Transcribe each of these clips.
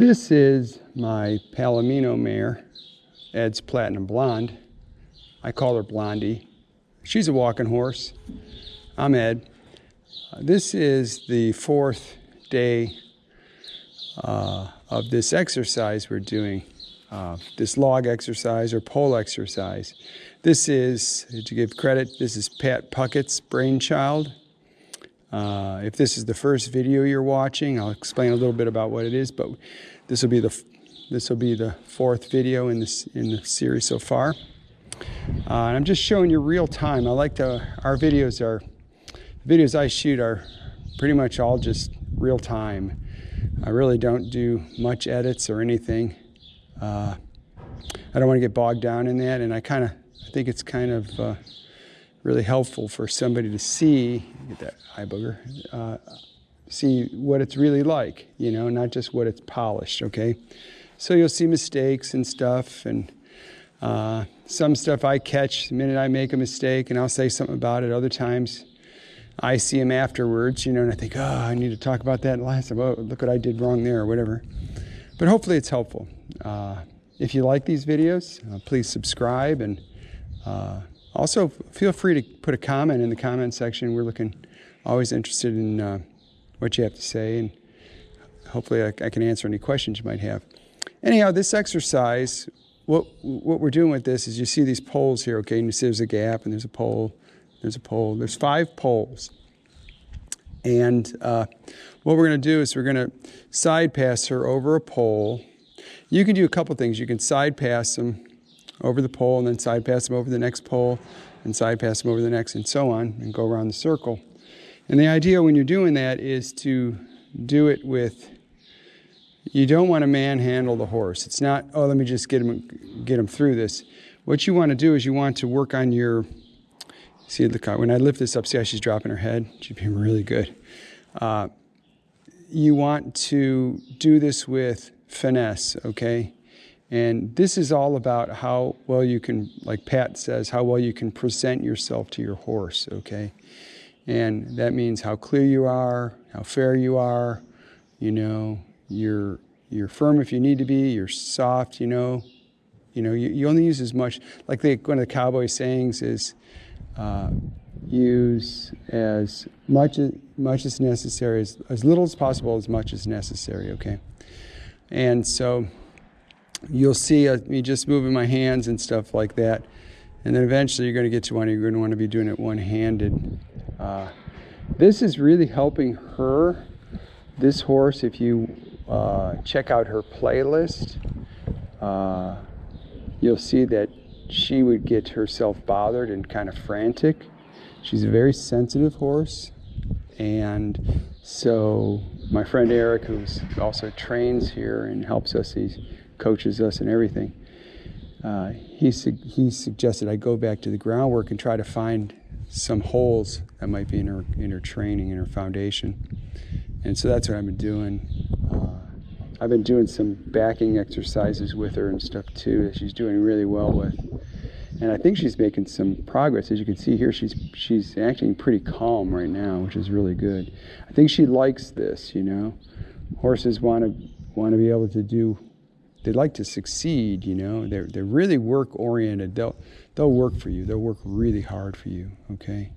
This is my Palomino mare, Ed's Platinum Blonde. I call her Blondie. She's a walking horse. I'm Ed. This is the fourth day of this exercise we're doing, this log exercise or pole exercise. This is, to give credit, this is Pat Puckett's brainchild. If this is the first video you're watching, I'll explain a little bit about what it is, but this will be the fourth video in the series so far. And I'm just showing you real time. I like to, the videos I shoot are pretty much all just real time. I really don't do much edits or anything. I don't want to get bogged down in that, and I think it's kind of really helpful for somebody to see, get that eye booger, see what it's really like, you know, not just what it's polished, okay? So you'll see mistakes and stuff, and some stuff I catch the minute I make a mistake, and I'll say something about it. Other times I see them afterwards, you know, and I think, oh, I need to talk about that last time. Oh, look what I did wrong there, or whatever. But hopefully it's helpful. If you like these videos, please subscribe, and also feel free to put a comment in the comment section. We're always interested in what you have to say, and hopefully I can answer any questions you might have. Anyhow, this exercise, what we're doing with this is, you see these poles here, okay, and you see there's a gap, and there's a pole, there's 5 poles. And what we're going to do is we're going to side pass her over a pole. You can do a couple things. You can side pass them over the pole, and then side pass them over the next pole, and side pass them over the next, and so on, and go around the circle. And the idea when you're doing that is to do it with, you don't want to manhandle the horse. It's not, oh, let me just get him through this. What you want to do is you want to work on your, see the car, when I lift this up, see how she's dropping her head? She's being really good. You want to do this with finesse, okay? And this is all about how well you can, like Pat says, how well you can present yourself to your horse, okay? And that means how clear you are, how fair you are, you know, you're firm if you need to be, you're soft, you know, you only use as much, like one of the cowboy sayings is, use as much as necessary, as little as possible, as much as necessary, okay? And so you'll see me just moving my hands and stuff like that. And then eventually you're going to get to you're going to want to be doing it one-handed. This is really helping her, this horse. If you check out her playlist, you'll see that she would get herself bothered and kind of frantic. She's a very sensitive horse. And so my friend Eric, who's also trains here and helps us, he coaches us and everything, he suggested I go back to the groundwork and try to find some holes that might be in her training, in her foundation. And so that's what I've been doing. I've been doing some backing exercises with her and stuff too that she's doing really well with. And I think she's making some progress. As you can see here, she's acting pretty calm right now, which is really good. I think she likes this, you know. Horses want to be able to do, they like to succeed, you know. They're really work oriented. They'll work for you. They'll work really hard for you, okay?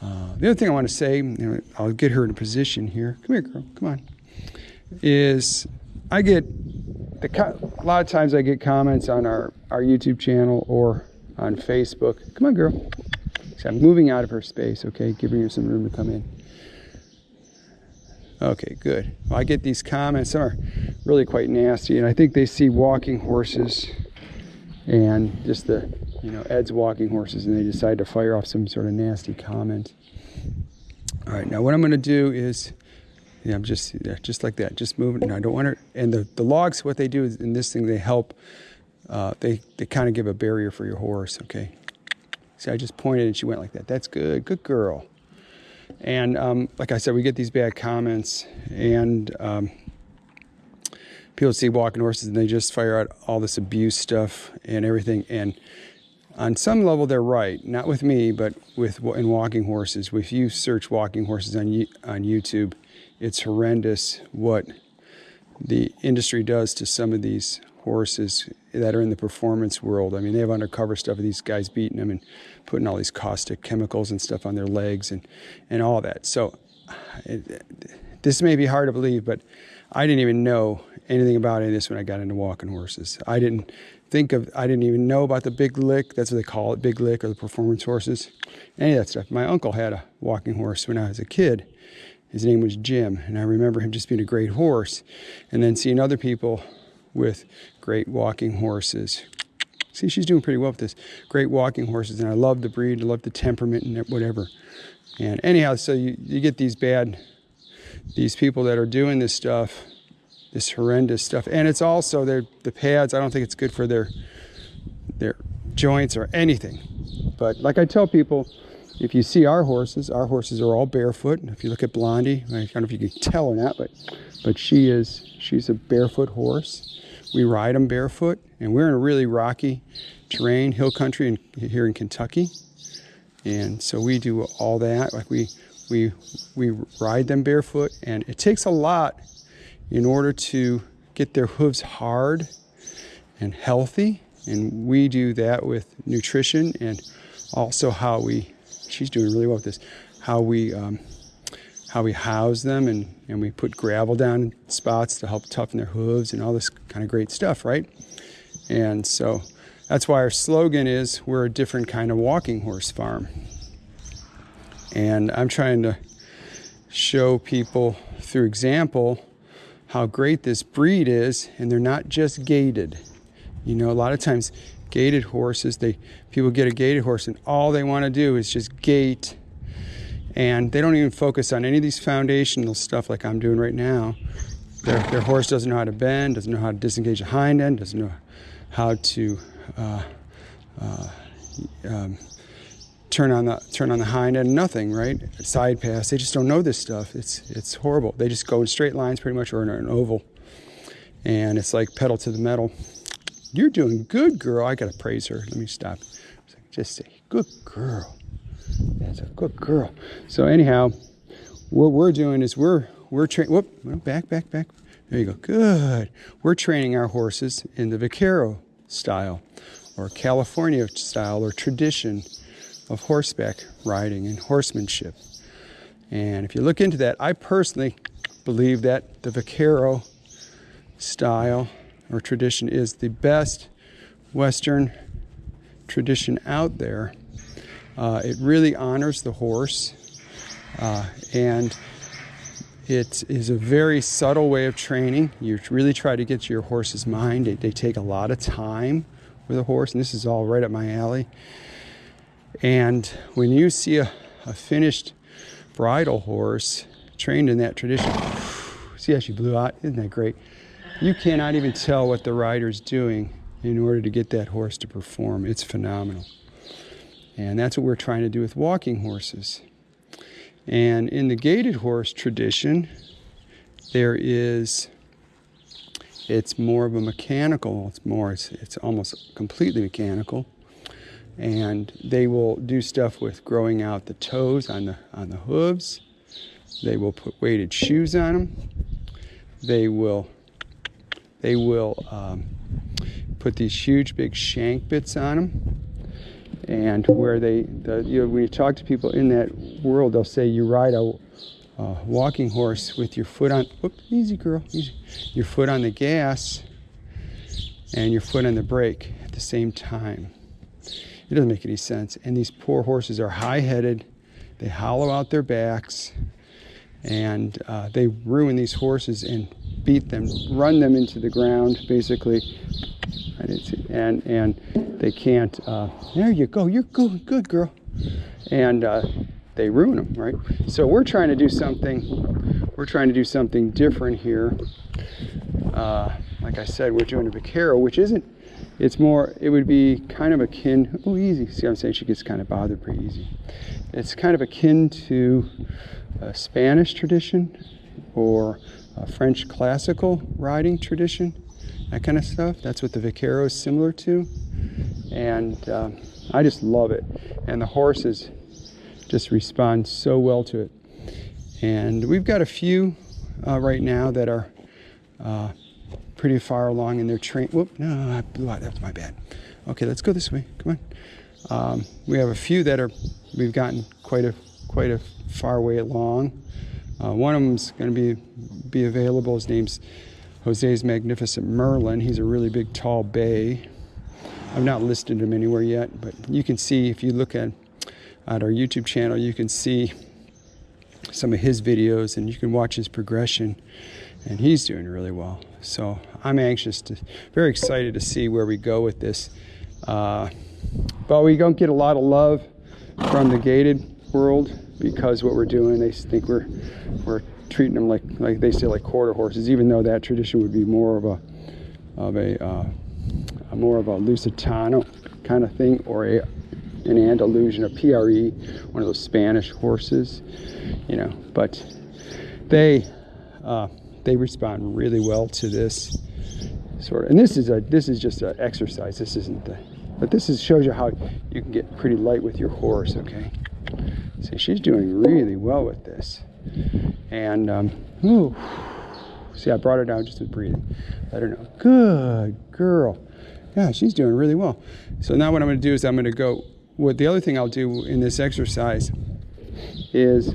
The other thing I want to say, I'll get her in a position here. Come here, girl, come on. Is a lot of times I get comments on our YouTube channel or on Facebook. Come on, girl. So I'm moving out of her space, okay? Giving her some room to come in. Okay, good. Well, I get these comments. Some are really quite nasty, and I think they see walking horses and just Ed's walking horses, and they decide to fire off some sort of nasty comment. All right, now what I'm going to do is, I'm just like that, just moving. And I don't want her. And the logs, what they do is, in this thing, they help. They kind of give a barrier for your horse. Okay. See, I just pointed and she went like that. That's good. Good girl. And like I said, we get these bad comments, and people see walking horses and they just fire out all this abuse stuff and everything. And on some level, they're right. Not with me, but in walking horses. If you search walking horses on YouTube, it's horrendous what the industry does to some of these horses that are in the performance world. I mean, they have undercover stuff of these guys beating them and putting all these caustic chemicals and stuff on their legs and all that. So this may be hard to believe, but I didn't even know anything about any of this when I got into walking horses. I didn't even know about the big lick. That's what they call it, big lick, or the performance horses. Any of that stuff. My uncle had a walking horse when I was a kid. His name was Jim, and I remember him just being a great horse, and then seeing other people with great walking horses. See, she's doing pretty well with this. Great walking horses, and I love the breed, I love the temperament and whatever. And anyhow, so you get these people that are doing this stuff, this horrendous stuff, and it's also the pads. I don't think it's good for their joints or anything. But like I tell people, if you see our horses are all barefoot. If you look at Blondie, I don't know if you can tell or not, but she's a barefoot horse. We ride them barefoot, and we're in a really rocky terrain, hill country here in Kentucky. And so we do all that. Like we ride them barefoot, and it takes a lot in order to get their hooves hard and healthy. And we do that with nutrition and also she's doing really well with this, how we house them, and we put gravel down in spots to help toughen their hooves and all this kind of great stuff, right? And so that's why our slogan is, we're a different kind of walking horse farm. And I'm trying to show people through example how great this breed is, and they're not just gaited. You know, a lot of times gaited horses, people get a gaited horse and all they want to do is just gait, and they don't even focus on any of these foundational stuff like I'm doing right now. Their horse doesn't know how to bend, doesn't know how to disengage the hind end, doesn't know how to turn on the hind end, nothing, right? Side pass, they just don't know this stuff. It's horrible. They just go in straight lines pretty much, or in an oval, and it's like pedal to the metal. You're doing good, girl. I gotta praise her. Let me stop. Just say, good girl. That's a good girl. So anyhow, what we're doing is we're training. Back. There you go. Good. We're training our horses in the vaquero style, or California style, or tradition of horseback riding and horsemanship. And if you look into that, I personally believe that the vaquero style or tradition is the best Western tradition out there. It really honors the horse, and it is a very subtle way of training. You really try to get to your horse's mind. They take a lot of time with a horse, and this is all right up my alley. And when you see a finished bridle horse trained in that tradition, see how she blew out? Isn't that great? You cannot even tell what the rider's doing in order to get that horse to perform. It's phenomenal. And that's what we're trying to do with walking horses. And in the gaited horse tradition, it's more of a mechanical, it's almost completely mechanical. And they will do stuff with growing out the toes on the hooves. They will put weighted shoes on them. They will put these huge big shank bits on them, and where when you talk to people in that world, they'll say you ride a walking horse with your foot on, easy girl, easy, your foot on the gas and your foot on the brake at the same time. It doesn't make any sense. And these poor horses are high-headed, they hollow out their backs, and they ruin these horses and beat them, run them into the ground, basically. I didn't see, and they can't. There you go. You're good girl. And they ruin them, right? So we're trying to do something. We're trying to do something different here. Like I said, we're doing a vaquero, which isn't. It's more. It would be kind of akin. Oh, easy. See, what I'm saying she gets kind of bothered pretty easy. It's kind of akin to a Spanish tradition or a French classical riding tradition, that kind of stuff. That's what the vaquero is similar to. And I just love it. And the horses just respond so well to it. And we've got a few right now that are pretty far along in their train. Whoop, no, I blew out. That's my bad. Okay, let's go this way. Come on. We have a few that we've gotten quite a far way along. One of them's going to be available. His name's Jose's Magnificent Merlin. He's a really big, tall bay. I've not listed him anywhere yet, but you can see if you look at our YouTube channel, you can see some of his videos and you can watch his progression, and he's doing really well. So I'm very excited to see where we go with this. But we don't get a lot of love from the gated world because what we're doing, they think we're treating them like they say, like quarter horses, even though that tradition would be more of a Lusitano kind of thing, or an Andalusian, a PRE, one of those Spanish horses, you know. But they respond really well to this sort of. And this is just an exercise. This isn't but this shows you how you can get pretty light with your horse. Okay, see, she's doing really well with this, and see, I brought her down just with breathing. Let her know. Good girl. Yeah, she's doing really well. So now what I'm going to do is I'm going to go. The other thing I'll do in this exercise is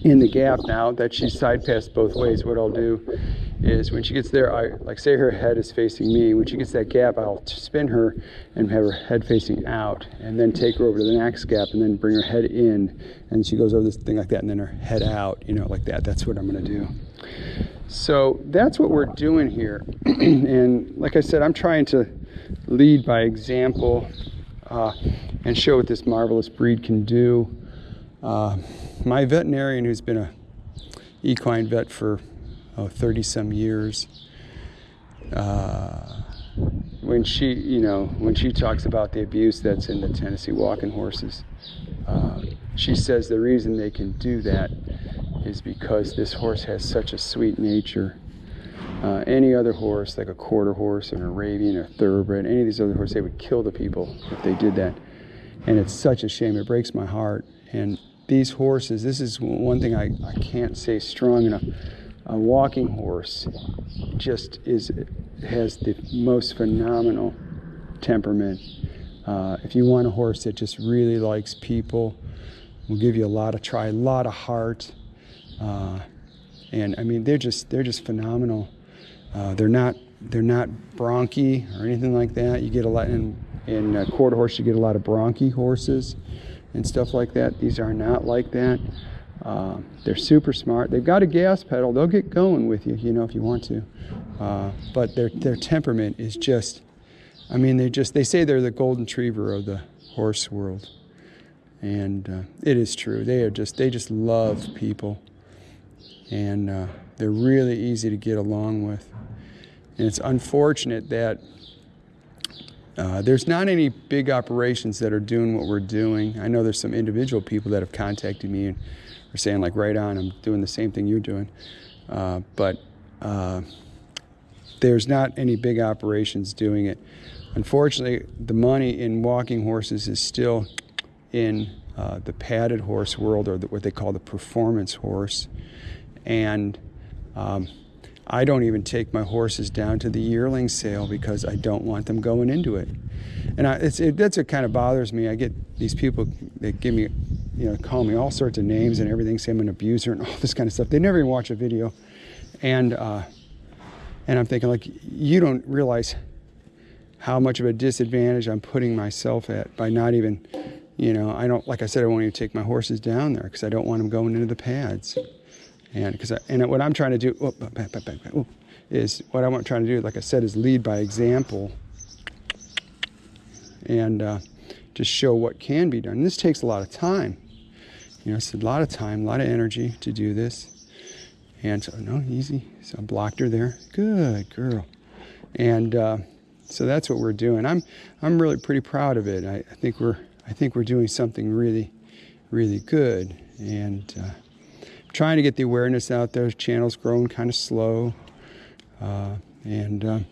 in the gap now that she's side passed both ways. What I'll do is when she gets there, like say her head is facing me. When she gets that gap, I'll spin her and have her head facing out, and then take her over to the next gap, and then bring her head in, and she goes over this thing like that, and then her head out, you know, like that. That's what I'm going to do. So that's what we're doing here. And like I said, I'm trying to lead by example and show what this marvelous breed can do. My veterinarian, who's been a equine vet for 30-some years, when she talks about the abuse that's in the Tennessee walking horses, she says the reason they can do that is because this horse has such a sweet nature. Any other horse, like a quarter horse, an Arabian, or thoroughbred, any of these other horses, they would kill the people if they did that. And it's such a shame. It breaks my heart. And these horses, this is one thing I can't say strong enough. A walking horse just has the most phenomenal temperament. If you want a horse that just really likes people, will give you a lot of heart. And I mean, they're just phenomenal. They're not bronchi or anything like that. You get a lot in quarter horse. You get a lot of bronchi horses and stuff like that. These are not like that. They're super smart. They've got a gas pedal. They'll get going with you, you know, if you want to. But their temperament is just. I mean, they say they're the golden retriever of the horse world, and it is true. They just love people. And they're really easy to get along with. And it's unfortunate that there's not any big operations that are doing what we're doing. I know there's some individual people that have contacted me and are saying, like, right on, I'm doing the same thing you're doing. But there's not any big operations doing it. Unfortunately, the money in walking horses is still in the padded horse world, or what they call the performance horse. And I don't even take my horses down to the yearling sale because I don't want them going into it. And that's what kind of bothers me. I get these people that give me, call me all sorts of names and everything, say I'm an abuser and all this kind of stuff. They never even watch a video. And I'm thinking, like, you don't realize how much of a disadvantage I'm putting myself at by not even, like I said, I won't even take my horses down there because I don't want them going into the pads. And what I'm trying to do, is what I'm trying to do, like I said, is lead by example and just show what can be done. And this takes a lot of time. It's a lot of time, a lot of energy to do this. And so, no, easy. So I blocked her there. Good girl. And so that's what we're doing. I'm really pretty proud of it. I think we're doing something really, really good. And trying to get the awareness out there. The channel's growing kind of slow, and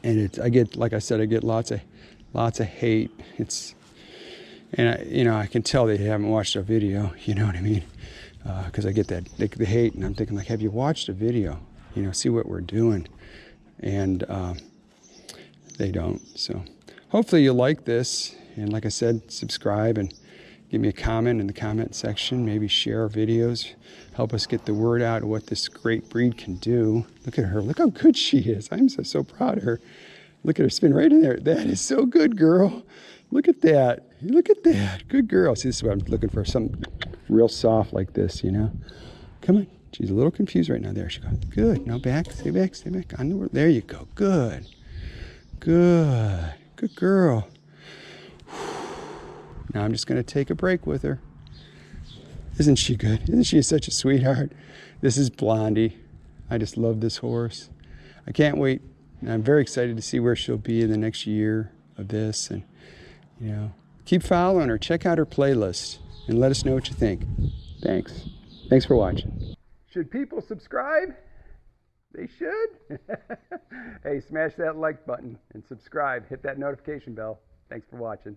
I get, like I said, I get lots of hate. I can tell they haven't watched a video. You know what I mean? Because I get the hate, and I'm thinking, like, have you watched a video? you know, see what we're doing. And they don't. So hopefully you like this. And like I said, subscribe and give me a comment in the comment section. Maybe share our videos. Help us get the word out of what this great breed can do. Look at her. Look how good she is. I'm so proud of her. Look at her spin right in there. That is so good, girl. Look at that. Look at that. Good girl. See, this is what I'm looking for. Something real soft like this, you know. Come on. She's a little confused right now. There she goes. Good. Now back. Stay back. Stay back. On the, there you go. Good. Good. Good girl. Now I'm just going to take a break with her. Isn't she good? Isn't she such a sweetheart? This is Blondie. I just love this horse. I can't wait. And I'm very excited to see where she'll be in the next year of this. And, you know, keep following her. Check out her playlist and let us know what you think. Thanks. Thanks for watching. Should people subscribe? They should. Hey, smash that like button and subscribe. Hit that notification bell. Thanks for watching.